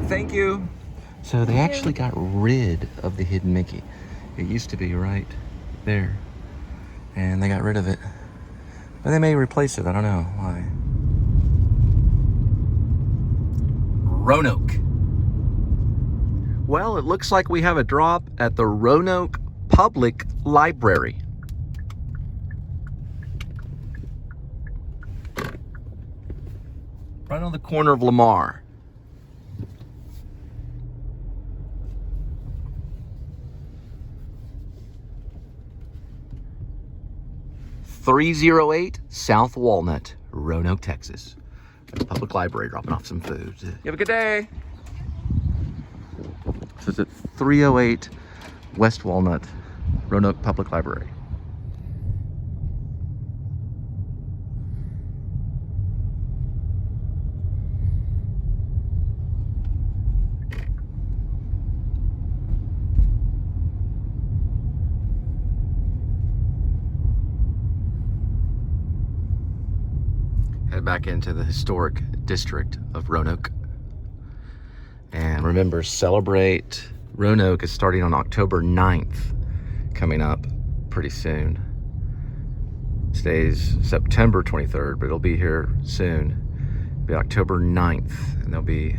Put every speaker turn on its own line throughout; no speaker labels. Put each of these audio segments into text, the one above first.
thank you. So they actually got rid of the hidden Mickey. It used to be right there, and they got rid of it. But they may replace it, I don't know why. Roanoke. Well, it looks like we have a drop at the Roanoke Public Library. Right on the corner of Lamar. .308 South Walnut, Roanoke, Texas. Public Library dropping off some food. You have a good day. So it's at 308 West Walnut, Roanoke Public Library. Head back into the historic district of Roanoke. And remember, Celebrate Roanoke is starting on October 9th, coming up pretty soon. Today's September 23rd, but it'll be here soon. It'll be October 9th, and there'll be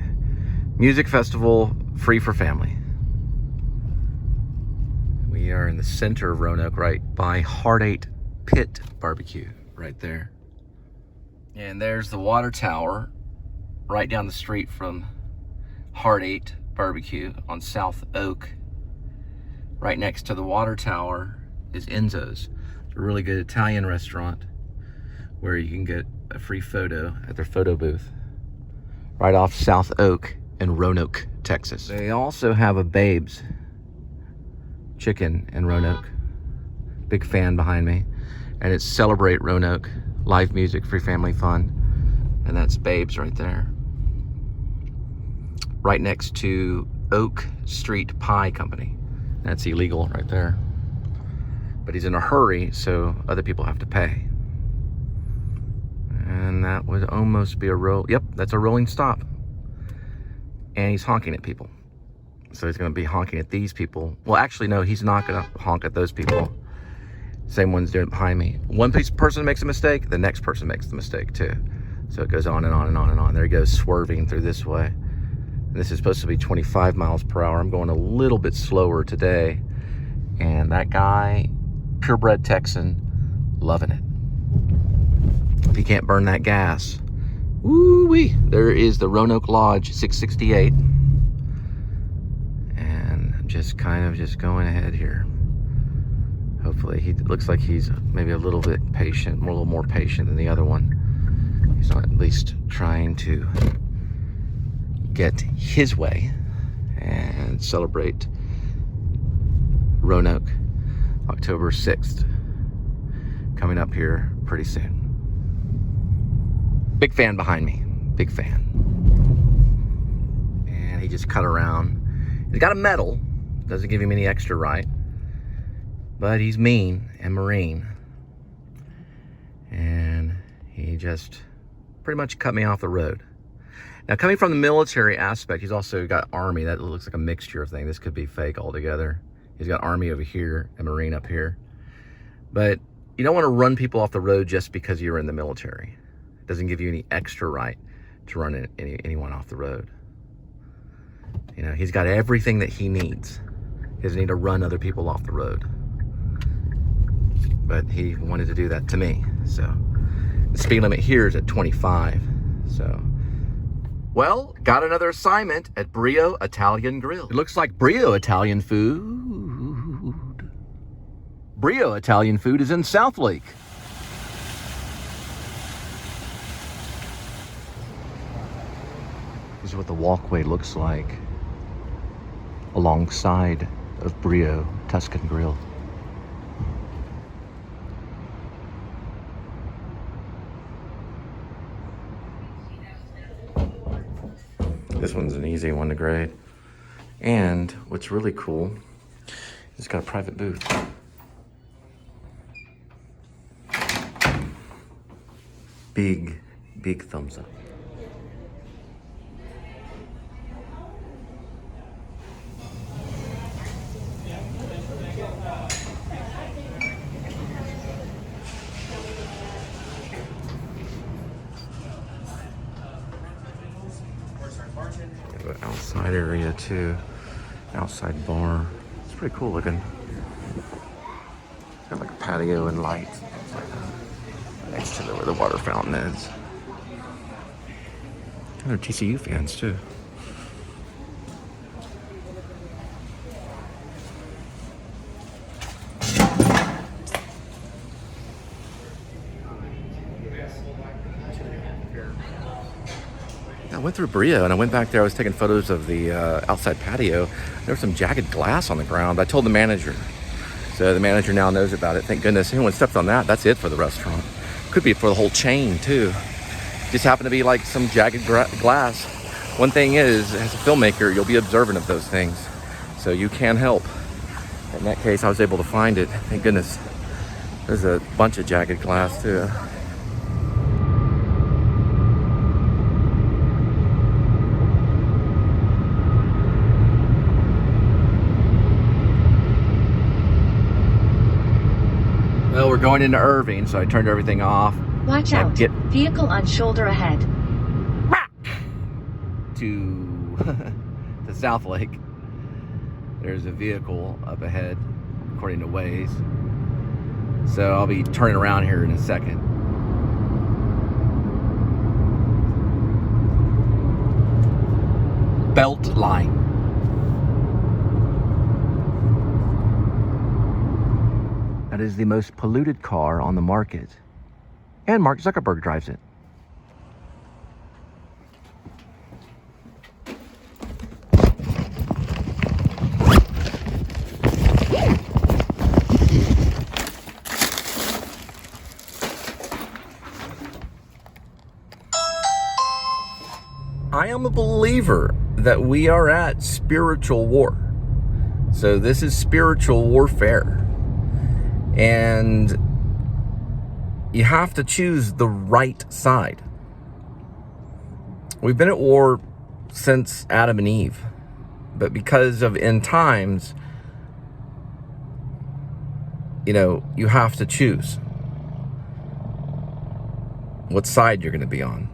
music festival free for family. We are in the center of Roanoke, right by Heart 8 Pit Barbecue, right there. And there's the water tower right down the street from Heart 8 Barbecue on South Oak. Right next to the water tower is Enzo's. It's a really good Italian restaurant where you can get a free photo at their photo booth. Right off South Oak in Roanoke, Texas. They also have a Babes Chicken in Roanoke. Big fan behind me. And it's Celebrate Roanoke. Live music, free family fun. And that's Babes right there. Right next to Oak Street Pie Company. That's illegal right there. But he's in a hurry, so other people have to pay. And that would almost be a yep, that's a rolling stop. And he's honking at people. So he's gonna be honking at these people. Well, actually, no, he's not gonna honk at those people. Same one's doing it behind me. One person makes a mistake, the next person makes the mistake too. So it goes on and on and on and on. There he goes, swerving through this way. And this is supposed to be 25 miles per hour. I'm going a little bit slower today. And that guy, purebred Texan, loving it. If he can't burn that gas, woo-wee. There is the Roanoke Lodge 668. And I'm just kind of just going ahead here. Hopefully, he looks like he's maybe a little bit patient, a little more patient than the other one. He's not at least trying to get his way and celebrate Roanoke, October 6th, coming up here pretty soon. Big fan behind me, big fan. And he just cut around. He's got a medal, doesn't give him any extra right. But he's mean and marine. And he just pretty much cut me off the road. Now, coming from the military aspect, he's also got Army. That looks like a mixture of things. This could be fake altogether. He's got Army over here and Marine up here. But you don't want to run people off the road just because you're in the military. It doesn't give you any extra right to run anyone off the road. You know, he's got everything that he needs. He doesn't need to run other people off the road. But he wanted to do that to me. So the speed limit here is at 25. So, well, got another assignment at Brio Italian Grill. It looks like Brio Italian food. Brio Italian food is in South Lake. This is what the walkway looks like alongside of Brio Tuscan Grill. This one's an easy one to grade. And what's really cool, it's got a private booth. Big thumbs up. outside area too. Outside bar. It's pretty cool looking. It's got like a patio and lights. Next to where the water fountain is. And they're TCU fans too. I went through Brio and I went back there. I was taking photos of the outside patio. There was some jagged glass on the ground. I told the manager. So the manager now knows about it. Thank goodness. Anyone steps on that, that's it for the restaurant. Could be for the whole chain too. Just happened to be like some jagged glass. One thing is, as a filmmaker, you'll be observant of those things. So you can help. In that case, I was able to find it. Thank goodness. There's a bunch of jagged glass too. Well, we're going into Irving, so I turned everything off.
Watch out. Vehicle on shoulder ahead.
To the South Lake. There's a vehicle up ahead, according to Waze. So I'll be turning around here in a second. Beltline. That is the most polluted car on the market. And Mark Zuckerberg drives it. I am a believer that we are at spiritual war. So this is spiritual warfare. And you have to choose the right side. We've been at war since Adam and Eve. But because of end times, you have to choose what side you're going to be on.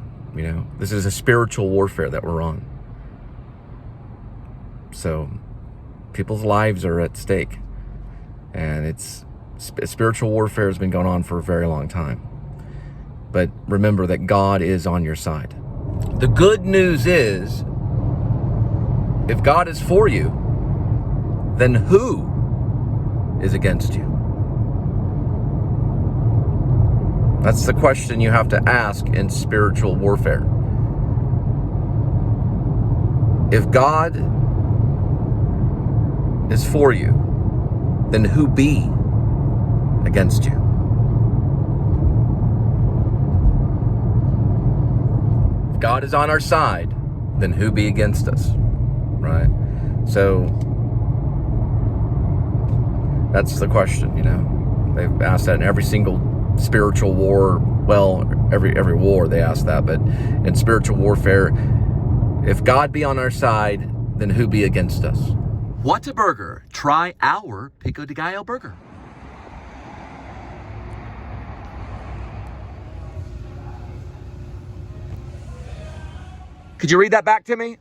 This is a spiritual warfare that we're on. So people's lives are at stake. And spiritual warfare has been going on for a very long time. But remember that God is on your side. The good news is, if God is for you, then who is against you? That's the question you have to ask in spiritual warfare. If God is for you, then who be against you? If God is on our side, then who be against us? Right? So that's the question, They've asked that in every single spiritual war. Well, every war they ask that, but in spiritual warfare, if God be on our side, then who be against us? What's a burger? Try our Pico de Gallo burger. Could you read that back to me?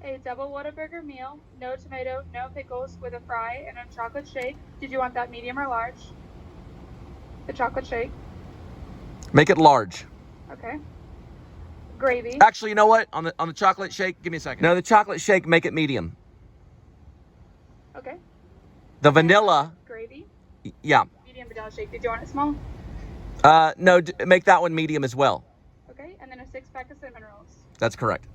A double Whataburger meal, no tomato, no pickles, with a fry and a chocolate shake. Did you want that medium or large? The chocolate shake.
Make it large.
Okay. Gravy.
Actually, you know what? On the chocolate shake, give me a second. No, the chocolate shake, make it medium.
Okay.
The vanilla.
Gravy.
Yeah.
Medium vanilla shake. Did you want it small?
No, make that one medium as well.
Okay, and then a 6-pack of cinnamon rolls.
That's correct.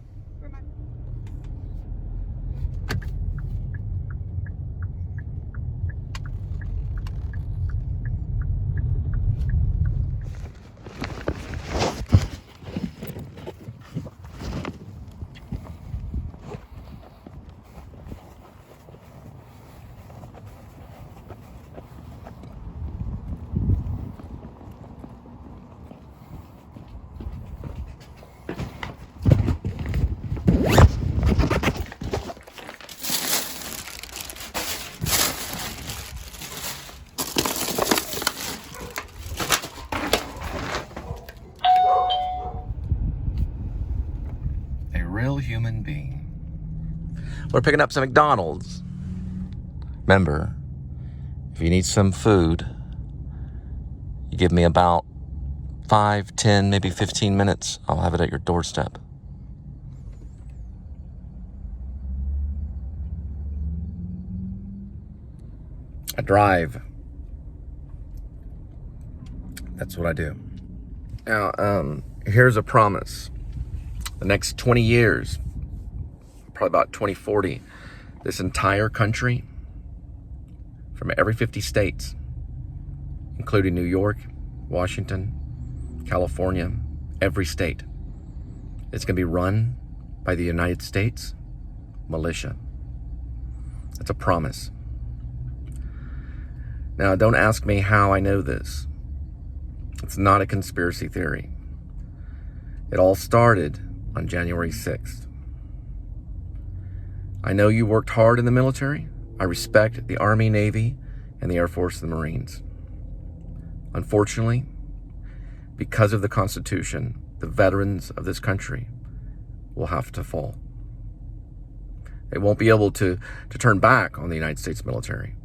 We're picking up some McDonald's. Remember, if you need some food, you give me about 5, 10, maybe 15 minutes. I'll have it at your doorstep. I drive. That's what I do. Now, here's a promise. The next 20 years, probably about 2040, this entire country, from every 50 states, including New York, Washington, California, every state, it's going to be run by the United States militia. That's a promise. Now, don't ask me how I know this. It's not a conspiracy theory. It all started on January 6th. I know you worked hard in the military. I respect the Army, Navy, and the Air Force and the Marines. Unfortunately, because of the Constitution, the veterans of this country will have to fall. They won't be able to turn back on the United States military.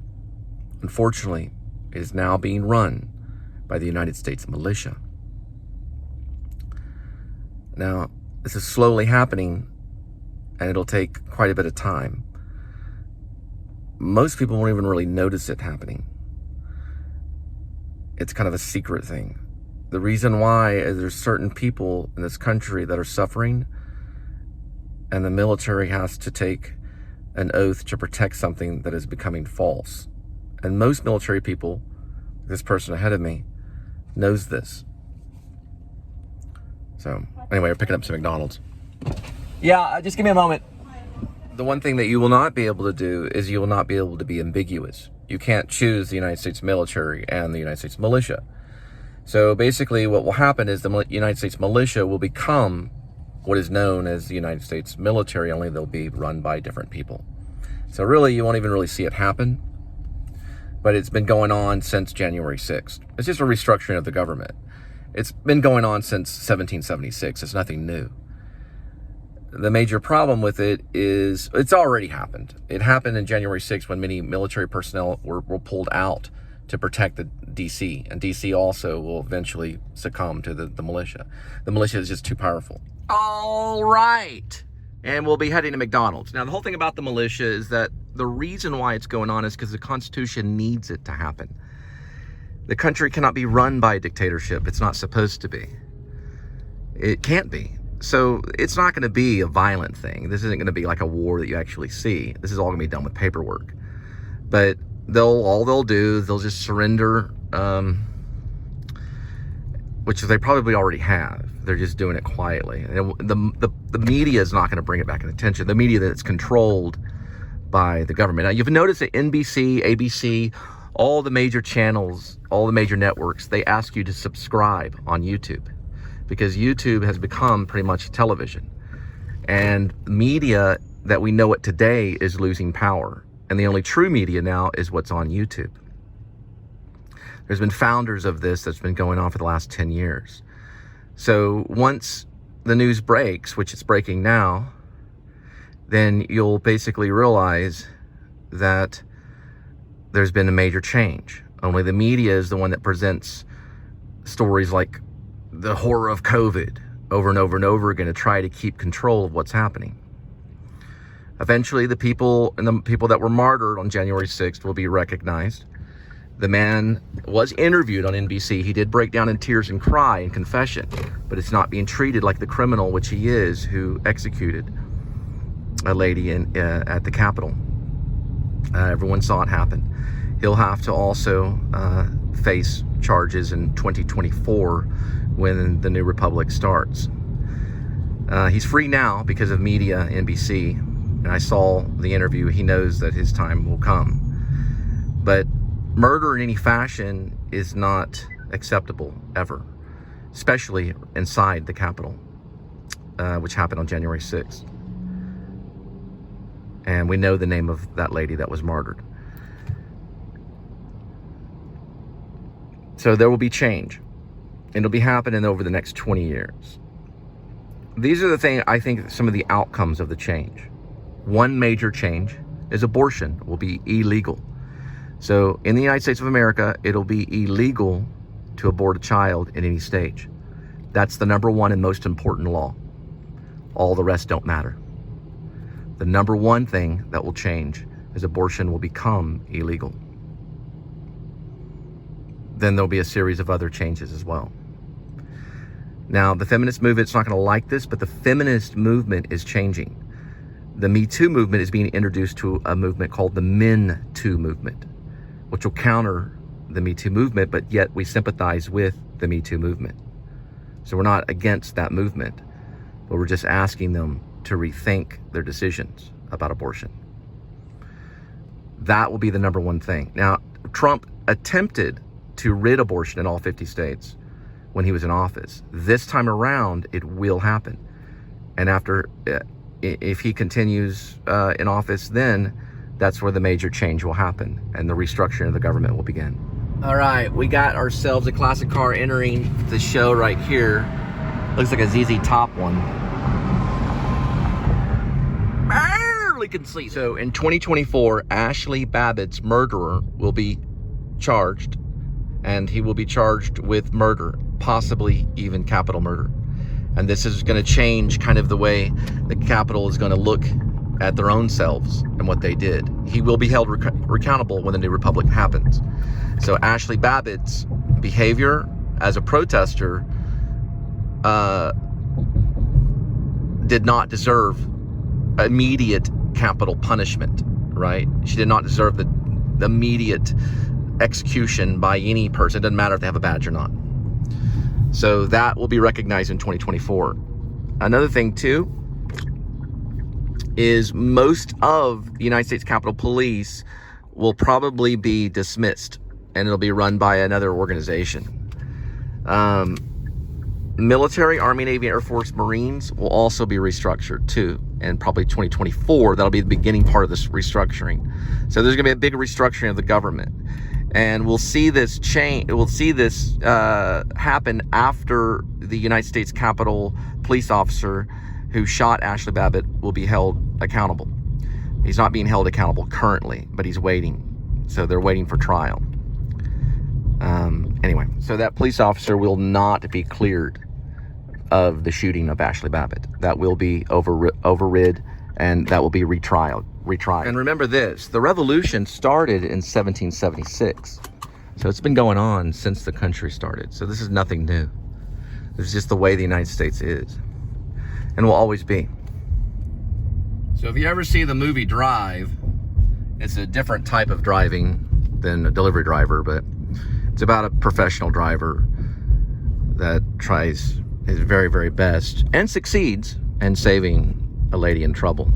Unfortunately, it is now being run by the United States militia. Now, this is slowly happening, and it'll take quite a bit of time. Most people won't even really notice it happening. It's kind of a secret thing. The reason why is there's certain people in this country that are suffering, and the military has to take an oath to protect something that is becoming false. And most military people, this person ahead of me, knows this. So, anyway, we're picking up some McDonald's. Yeah, just give me a moment. The one thing that you will not be able to do is you will not be able to be ambiguous. You can't choose the United States military and the United States militia. So basically what will happen is the United States militia will become what is known as the United States military, only they'll be run by different people. So really, you won't even really see it happen. But it's been going on since January 6th. It's just a restructuring of the government. It's been going on since 1776. It's nothing new. The major problem with it is it's already happened. It happened in January 6th when many military personnel were pulled out to protect the DC. And DC also will eventually succumb to the militia. The militia is just too powerful. All right. And we'll be heading to McDonald's. Now, the whole thing about the militia is that the reason why it's going on is because the Constitution needs it to happen. The country cannot be run by a dictatorship. It's not supposed to be. It can't be. So it's not going to be a violent thing. This isn't going to be like a war that you actually see. This is all going to be done with paperwork. But they'll just surrender, which they probably already have. They're just doing it quietly. And the media is not going to bring it back in attention. The media that's controlled by the government. Now, you've noticed that NBC, ABC, all the major channels, all the major networks, they ask you to subscribe on YouTube because YouTube has become pretty much television. And media that we know it today is losing power. And the only true media now is what's on YouTube. There's been founders of this that's been going on for the last 10 years. So once the news breaks, which it's breaking now, then you'll basically realize that there's been a major change. Only the media is the one that presents stories like the horror of COVID over and over and over again to try to keep control of what's happening. Eventually, the people that were martyred on January 6th will be recognized. The man was interviewed on NBC. He did break down in tears and cry in confession, but it's not being treated like the criminal, which he is, who executed a lady at the Capitol. Everyone saw it happen. He'll have to also face charges in 2024 when the new republic starts. He's free now because of media, NBC, and I saw the interview. He knows that his time will come. But murder in any fashion is not acceptable ever, especially inside the Capitol, which happened on January 6th. And we know the name of that lady that was martyred. So there will be change. It'll be happening over the next 20 years. These are the things, I think, some of the outcomes of the change. One major change is abortion will be illegal. So in the United States of America, it'll be illegal to abort a child at any stage. That's the number one and most important law. All the rest don't matter. The number one thing that will change is abortion will become illegal. Then there'll be a series of other changes as well. Now, the feminist movement's not going to like this, but the feminist movement is changing. The Me Too movement is being introduced to a movement called the Men Too movement, which will counter the Me Too movement, but yet we sympathize with the Me Too movement. So we're not against that movement, but we're just asking them to rethink their decisions about abortion. That will be the number one thing. Now, Trump attempted to rid abortion in all 50 states when he was in office. This time around, it will happen. And after, if he continues in office, then that's where the major change will happen and the restructuring of the government will begin. All right, we got ourselves a classic car entering the show right here. Looks like a ZZ Top one. Barely can see. So in 2024, Ashley Babbitt's murderer will be charged, and he will be charged with murder, possibly even capital murder. And this is going to change kind of the way the Capitol is going to look at their own selves and what they did. He will be held accountable when the new republic happens. So Ashley Babbitt's behavior as a protester did not deserve immediate capital punishment, right? She did not deserve the immediate execution by any person. It doesn't matter if they have a badge or not. So that will be recognized in 2024. Another thing too is most of the United States Capitol Police will probably be dismissed, and it'll be run by another organization. Military, Army, Navy, Air Force, Marines will also be restructured too, and probably 2024, that'll be the beginning part of this restructuring. So there's gonna be a big restructuring of the government. And we'll see this change. We'll see this happen after the United States Capitol police officer who shot Ashley Babbitt will be held accountable. He's not being held accountable currently, but he's waiting. So they're waiting for trial. Anyway, so that police officer will not be cleared of the shooting of Ashley Babbitt. That will be overrid, and that will be retried. And remember this, the revolution started in 1776. So it's been going on since the country started. So this is nothing new. It's just the way the United States is and will always be. So if you ever see the movie Drive, it's a different type of driving than a delivery driver, but it's about a professional driver that tries his very, very best and succeeds in saving a lady in trouble.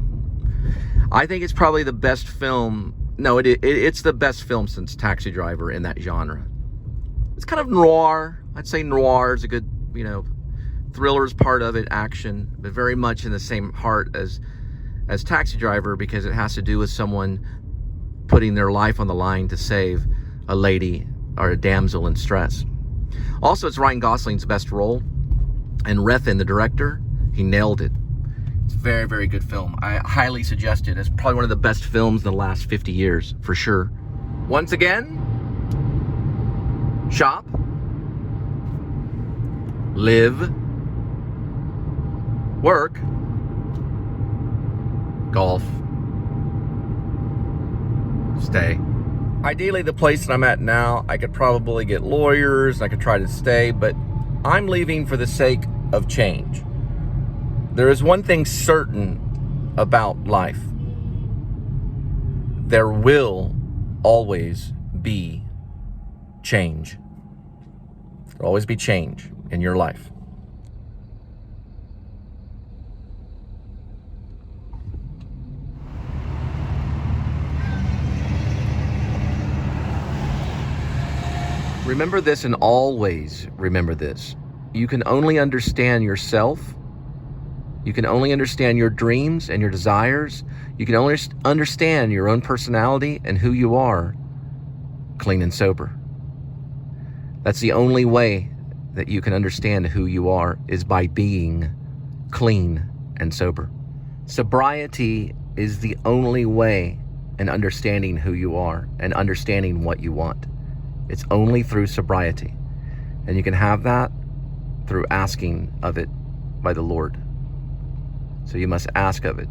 I think it's probably the best film. No, it's the best film since Taxi Driver in that genre. It's kind of noir. I'd say noir is a good, thriller is part of it, action, but very much in the same heart as Taxi Driver, because it has to do with someone putting their life on the line to save a lady or a damsel in stress. Also, it's Ryan Gosling's best role, and Refn, the director, he nailed it. It's a very, very good film. I highly suggest it. It's probably one of the best films in the last 50 years, for sure. Once again, shop, live, work, golf, stay. Ideally, the place that I'm at now, I could probably get lawyers, and I could try to stay, but I'm leaving for the sake of change. There is one thing certain about life. There will always be change. There will always be change in your life. Remember this, and always remember this. You can only understand yourself. You can only understand your dreams and your desires. You can only understand your own personality and who you are clean and sober. That's the only way that you can understand who you are, is by being clean and sober. Sobriety is the only way in understanding who you are and understanding what you want. It's only through sobriety. And you can have that through asking of it by the Lord. So you must ask of it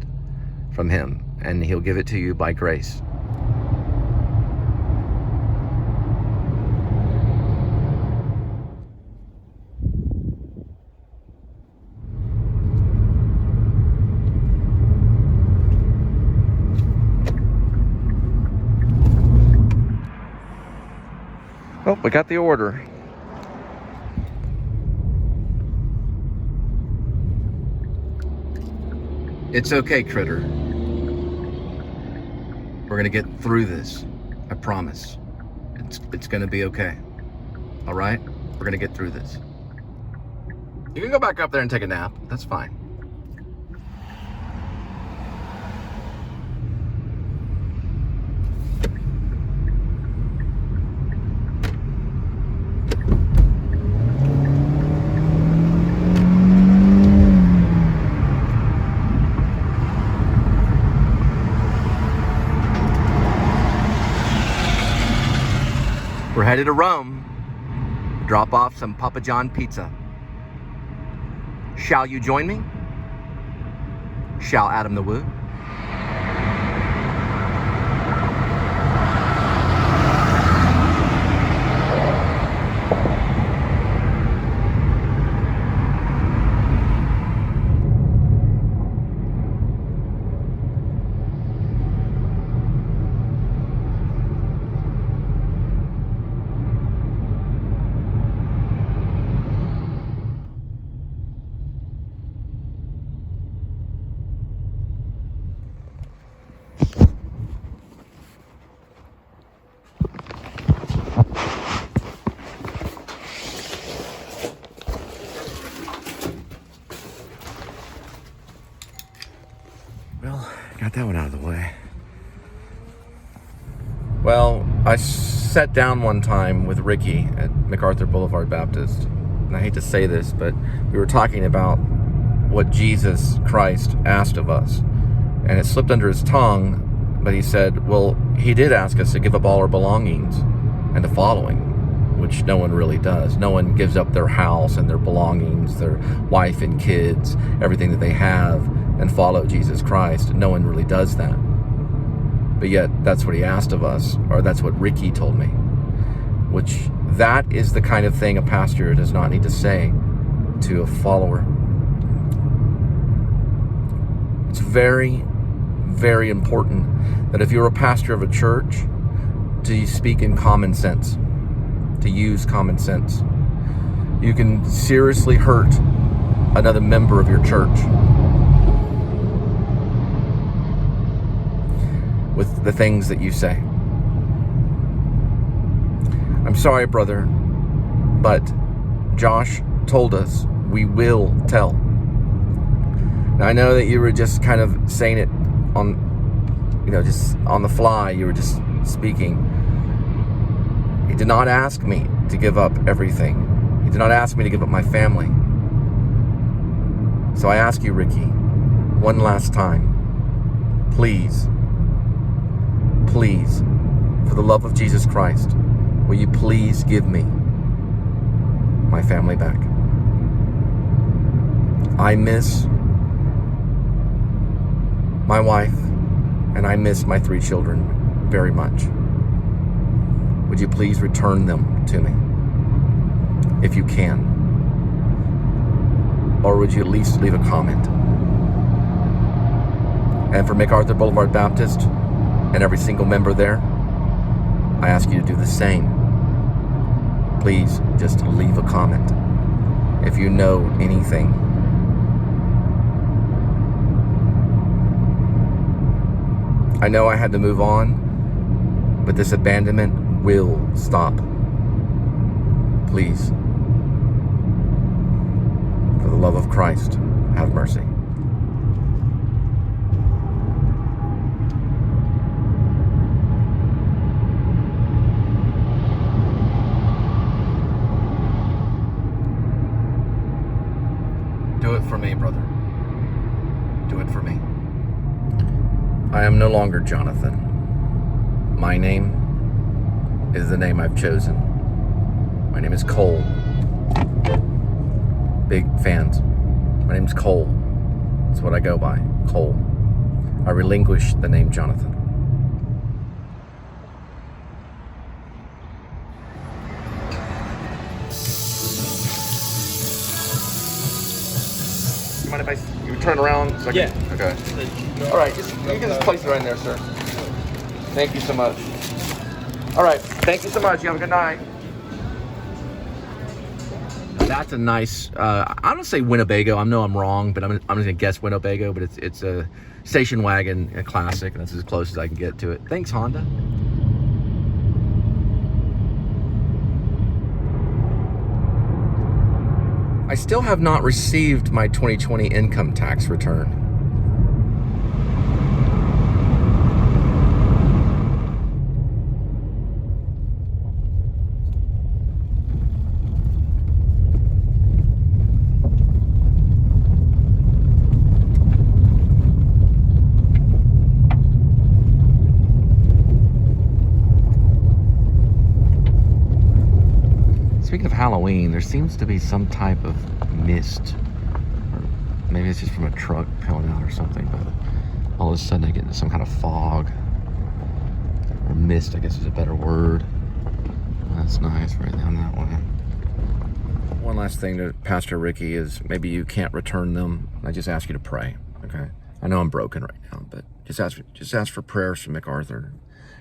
from Him, and He'll give it to you by grace. Oh, we got the order. It's okay, critter. We're gonna get through this. I promise. It's gonna be okay. All right? We're gonna get through this. You can go back up there and take a nap. That's fine. We're headed to Rome. Drop off some Papa John pizza. Shall you join me? Shall Adam the Woo? Well, got that one out of the way. Well, I sat down one time with Ricky at MacArthur Boulevard Baptist. And I hate to say this, but we were talking about what Jesus Christ asked of us. And it slipped under his tongue, but he said, well, he did ask us to give up all our belongings and to follow him, which no one really does. No one gives up their house and their belongings, their wife and kids, everything that they have, and follow Jesus Christ. No one really does that. But yet, that's what he asked of us, or that's what Ricky told me. Which, that is the kind of thing a pastor does not need to say to a follower. It's very, very important that if you're a pastor of a church, to speak in common sense, to use common sense. You can seriously hurt another member of your church with the things that you say. I'm sorry, brother, but Josh told us we will tell. Now, I know that you were just kind of saying it on, just on the fly. You were just speaking. He did not ask me to give up everything. He did not ask me to give up my family. So I ask you, Ricky, one last time, please, for the love of Jesus Christ, will you please give me my family back? I miss my wife and I miss my 3 children very much. Would you please return them to me if you can? Or would you at least leave a comment? And for MacArthur Boulevard Baptist and every single member there, I ask you to do the same. Please just leave a comment if you know anything. I know I had to move on, but this abandonment will stop. Please, for the love of Christ, have mercy. Do it for me, brother. Do it for me. I am no longer Jonathan. My name is the name I've chosen. My name is Cole. Big fans. My name's Cole. That's what I go by, Cole. I relinquish the name Jonathan. You mind if you turn around a second?
Yeah.
Okay. All right, you can just place it right in there, sir. Thank you so much. All right, thank you so much. You have a good night. That's a nice, I'm gonna say Winnebago. I know I'm wrong, but I'm just gonna guess Winnebago, but it's a station wagon, a classic, and that's as close as I can get to it. Thanks, Honda. I still have not received my 2020 income tax return. Speaking of Halloween, there seems to be some type of mist. Or maybe it's just from a truck pulling out or something, but all of a sudden I get into some kind of fog. Or mist, I guess is a better word. That's nice, right down that way. One last thing to Pastor Ricky is maybe you can't return them. I just ask you to pray, okay? I know I'm broken right now, but just ask for prayers from MacArthur.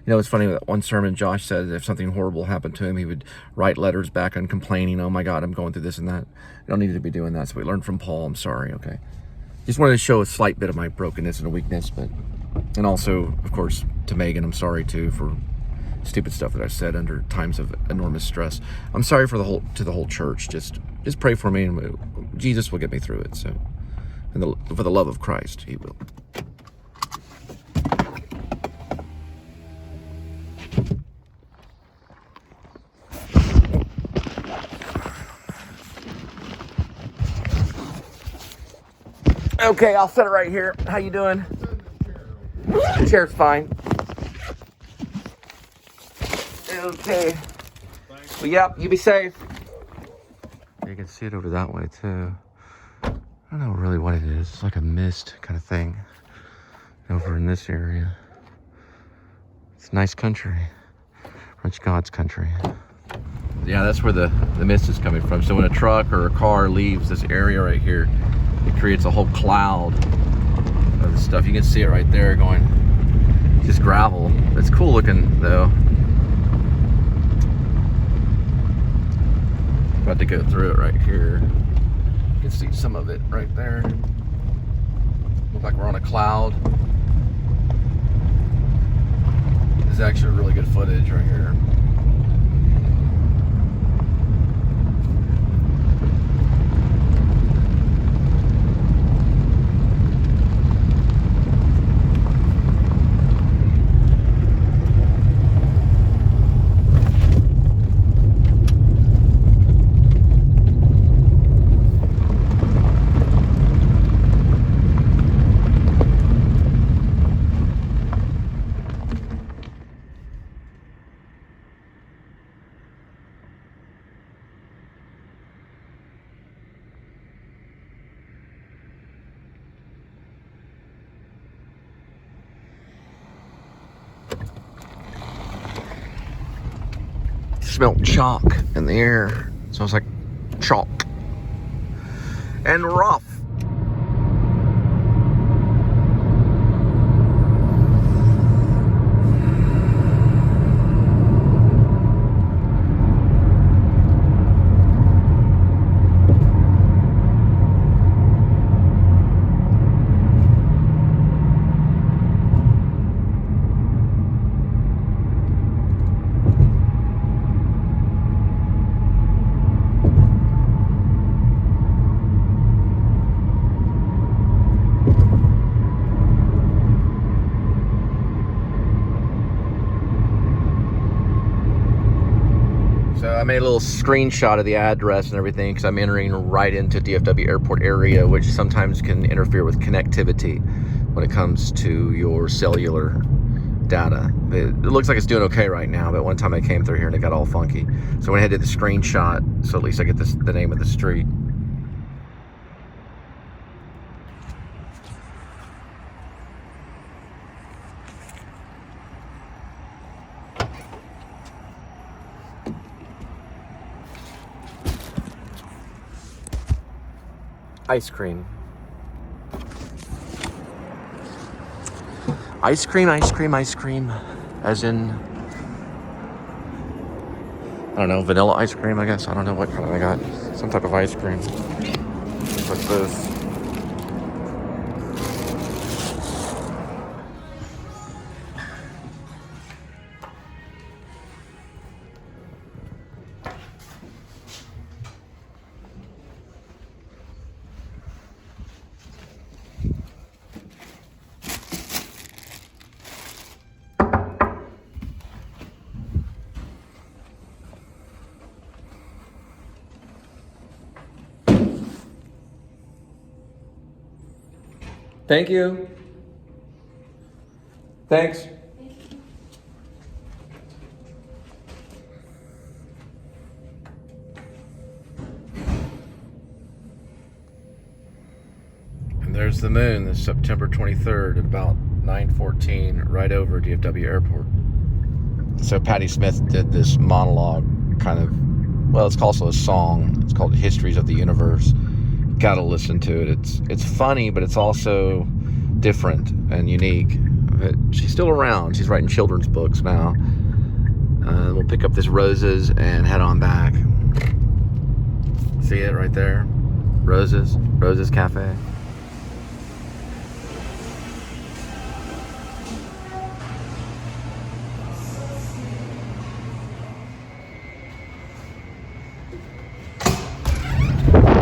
You know, it's funny, that one sermon Josh said if something horrible happened to him, he would write letters back and complaining, oh my God, I'm going through this and that. You don't need to be doing that. So we learned from Paul, I'm sorry, okay? Just wanted to show a slight bit of my brokenness and weakness, and also, of course, to Megan, I'm sorry too for stupid stuff that I've said under times of enormous stress. I'm sorry for the whole church. Just pray for me, and Jesus will get me through it. So, and for the love of Christ, He will. Okay, I'll set it right here. How you doing? The chair's fine. Okay. Well, yep, you be safe. You can see it over that way, too. I don't know really what it is. It's like a mist kind of thing over in this area. It's nice country. Rich God's country. Yeah, that's where the mist is coming from. So when a truck or a car leaves this area right here, it creates a whole cloud of stuff. You can see it right there going, just gravel. It's cool looking though. About to go through it right here. You can see some of it right there. Look like we're on a cloud. This is actually really good footage right here. Smelled chalk in the air. So it's like chalk and rough. I made a little screenshot of the address and everything because I'm entering right into DFW airport area, which sometimes can interfere with connectivity. when it comes to your cellular data. It looks like it's doing okay right now, but one time I came through here and it got all funky. So I went ahead and did the screenshot, so at least I get the name of the street. Ice cream. Ice cream, ice cream, ice cream. As in, I don't know, vanilla ice cream, I guess. I don't know what kind I got. Some type of ice cream. What's this? Thank you. Thanks. And there's the moon, this September 23rd at about 9:14, right over DFW Airport. So Patti Smith did this monologue, kind of, well, it's also a song. It's called Histories of the Universe. Gotta listen to it. It's funny, but it's also different and unique. But she's still around. She's writing children's books now. We'll pick up this Roses and head on back. See it right there? Roses Cafe.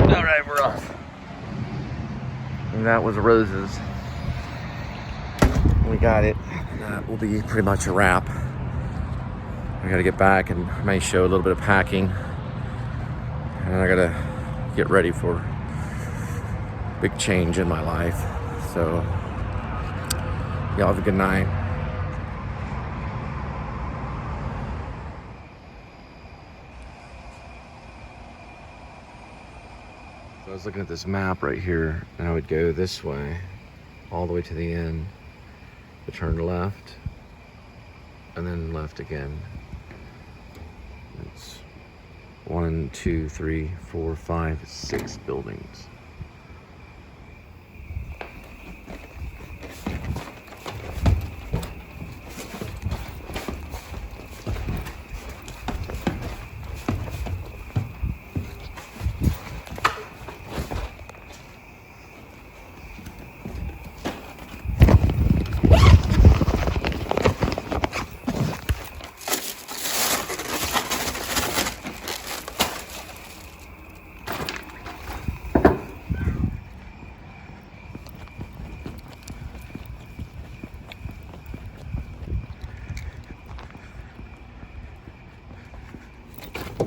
All right, we're off. And that was Roses. We got it. That will be pretty much a wrap. I gotta get back and I may show a little bit of packing. And I gotta get ready for big change in my life. So, y'all have a good night. I was looking at this map right here, and I would go this way, all the way to the end, to turn left, and then left again. It's 1, 2, 3, 4, 5, 6 buildings.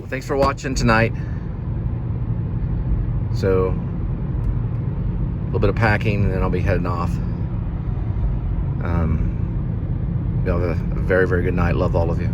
Thanks for watching tonight. So, a little bit of packing, and then I'll be heading off. Y'all have a very, very good night. Love all of you.